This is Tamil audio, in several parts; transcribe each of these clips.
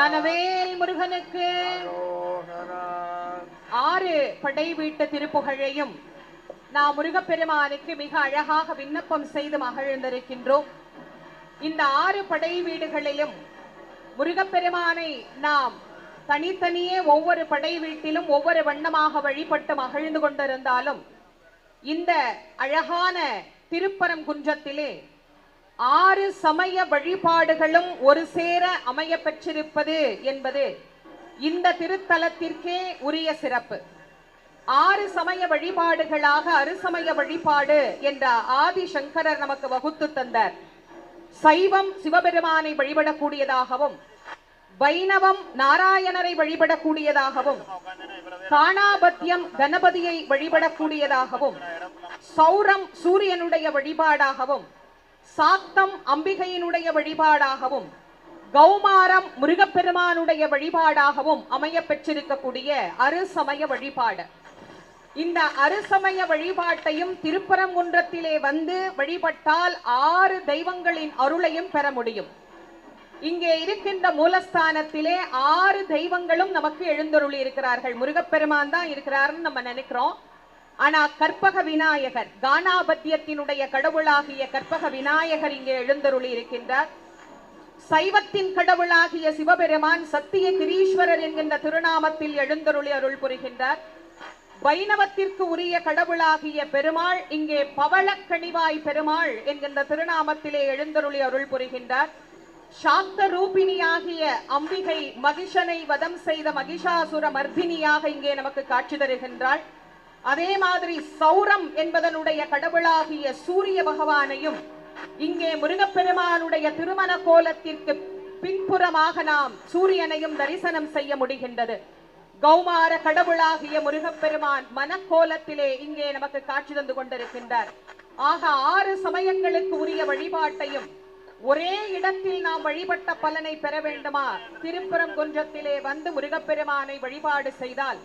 ஞானவேல் முருகனுக்கு. 6 படை வீட்டு திருப்புகழையும் நாம் முருகப்பெருமானுக்கு மிக அழகாக விண்ணப்பம் செய்து மகிழ்ந்திருக்கின்றோம். இந்த 6 படை வீடுகளிலும் முருகப்பெருமானை நாம் தனித்தனியே ஒவ்வொரு படை வீட்டிலும் ஒவ்வொரு வண்ணமாக வழிபட்டு மகிழ்ந்து கொண்டிருந்தாலும் இந்த அழகான திருப்பரங்குன்றத்திலே 6 சமய வழிபாடுகளும் ஒரு சேர அமைய பெற்றிருப்பது என்பது இந்த திருத்தலத்திற்கே உரிய சிறப்பு. 6 சமய வழிபாடுகளாக அறுசமய வழிபாடு என்ற ஆதிசங்கரர் நமக்கு வகுத்து தந்தார். சைவம் சிவபெருமானை வழிபடக்கூடியதாகவும், வைணவம் நாராயணரை வழிபடக்கூடியதாகவும், காணாபத்தியம் கணபதியை வழிபடக்கூடியதாகவும், சௌரம் சூரியனுடைய வழிபாடாகவும், சாக்தம் அம்பிகையினுடைய வழிபாடாகவும், கௌமாரம் முருகப்பெருமானுடைய வழிபாடாகவும் அமைய பெற்றிருக்கக்கூடிய அறுசமய வழிபாடு. இந்த அறுசமய வழிபாட்டையும் திருப்பரங்குன்றத்திலே வந்து வழிபட்டால் 6 தெய்வங்களின் அருளையும் பெற முடியும். இங்கே இருக்கின்ற மூலஸ்தானத்திலே 6 தெய்வங்களும் நமக்கு எழுந்தருளி இருக்கிறார்கள். முருகப்பெருமான் தான் இருக்கிறார்னு நம்ம நினைக்கிறோம். ஆனா கற்பக விநாயகர், கானாபத்தியத்தினுடைய கடவுளாகிய கற்பக விநாயகர் இங்கே எழுந்தருளி இருக்கின்றார். சைவத்தின் கடவுளாகிய சிவபெருமான் சத்திய கிரீஸ்வரர் என்கின்ற திருநாமத்தில் எழுந்தருளி அருள் புரிகின்றார். வைணவத்திற்கு உரிய கடவுளாகிய பெருமாள் இங்கே பவளக்கணிவாய் பெருமாள் என்கின்ற திருநாமத்திலே எழுந்தருளி அருள் புரிகின்றார். சாக்த ரூபிணியாகிய அம்பிகை மகிஷனை வதம் செய்த மகிஷாசுர மர்தினியாக இங்கே நமக்கு காட்சி தருகின்றாள். அதே மாதிரி சௌரம் என்பதனுடைய கடவுளாகிய சூரிய பகவானையும் இங்கே முருகப்பெருமானுடைய திருமண கோலத்திற்கு பின்புறமாக நாம் சூரியனையும் தரிசனம் செய்ய முடிகின்றது. கௌமார கடவுளாகிய முருகப்பெருமான் மனக்கோலத்திலே இங்கே நமக்கு காட்சி தந்து கொண்டிருக்கின்றார். ஆக 6 சமயங்களுக்கு உரிய வழிபாட்டையும் ஒரே இடத்தில் நாம் வழிபட்ட பலனை பெற வேண்டுமா? திருப்பரங்குன்றத்திலே வந்து முருகப்பெருமானை வழிபாடு செய்தால்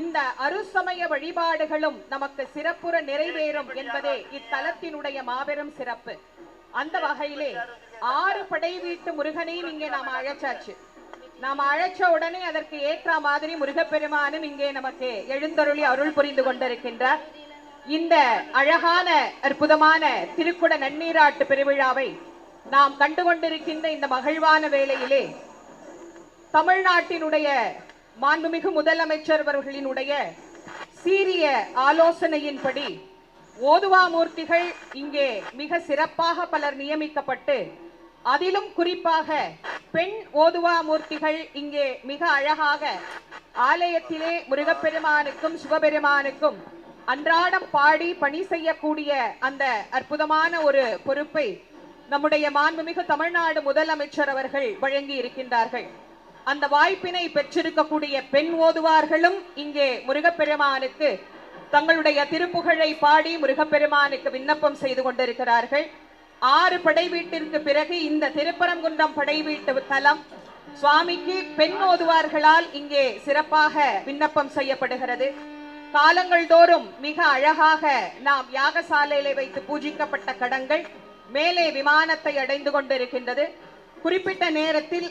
இந்த அறுசமய வழிபாடுகளும் நமக்கு சிறப்புற நிறைவேறும் என்பதே இத்தலத்தினுடைய மாபெரும் சிறப்பு. அந்த வகையிலே 6 படை வீட்டு முருகனையும் இங்கே நாம் அழைச்சாச்சு. நாம் அழைச்ச உடனே அதற்கு ஏற்ற மாதிரி முருகப்பெருமானும் இங்கே நமக்கு எழுந்தருளி அருள் புரிந்து கொண்டிருக்கின்றார். இந்த அழகான அற்புதமான திருக்குட நன்னீராட்டு பெருவிழாவை நாம் கண்டுகொண்டிருக்கின்ற இந்த மகிழ்வான வேளையிலே தமிழ்நாட்டினுடைய மாண்புமிகு முதலமைச்சர் அவர்களினுடைய சீரிய ஆலோசனையின்படி ஓதுவாமூர்த்திகள் இங்கே மிக சிறப்பாக பலர் நியமிக்கப்பட்டு, அதிலும் குறிப்பாக பெண் ஓதுவாமூர்த்திகள் இங்கே மிக அழகாக ஆலயத்திலே முருகப்பெருமானுக்கும் சிவபெருமானுக்கும் அன்றாடம் பாடி பணி செய்யக்கூடிய அந்த அற்புதமான ஒரு பொறுப்பை நம்முடைய மாண்புமிகு தமிழ்நாடு முதலமைச்சர் அவர்கள் வழங்கி இருக்கின்றார்கள். அந்த வாய்ப்பினை பெற்றிருக்கக்கூடிய பெண் ஓதுவார்களும் இங்கே முருகப்பெருமானுக்கு தங்களுடைய திருப்புகழை பாடி முருகப்பெருமானுக்கு விண்ணப்பம் செய்து கொண்டிருக்கிறார்கள். 6 படை வீட்டிற்கு பிறகு இந்த திருப்பரங்குன்றம் படை வீட்டு தலம் சுவாமிக்கு பெண் ஓதுவார்களால் இங்கே சிறப்பாக விண்ணப்பம் செய்யப்படுகிறது. காலங்கள் தோறும் மிக அழகாக நாம் யாகசாலையிலே வைத்து பூஜிக்கப்பட்ட கடங்கள் மேலே விமானத்தை அடைந்து கொண்டிருக்கின்றது. குறிப்பிட்ட நேரத்தில்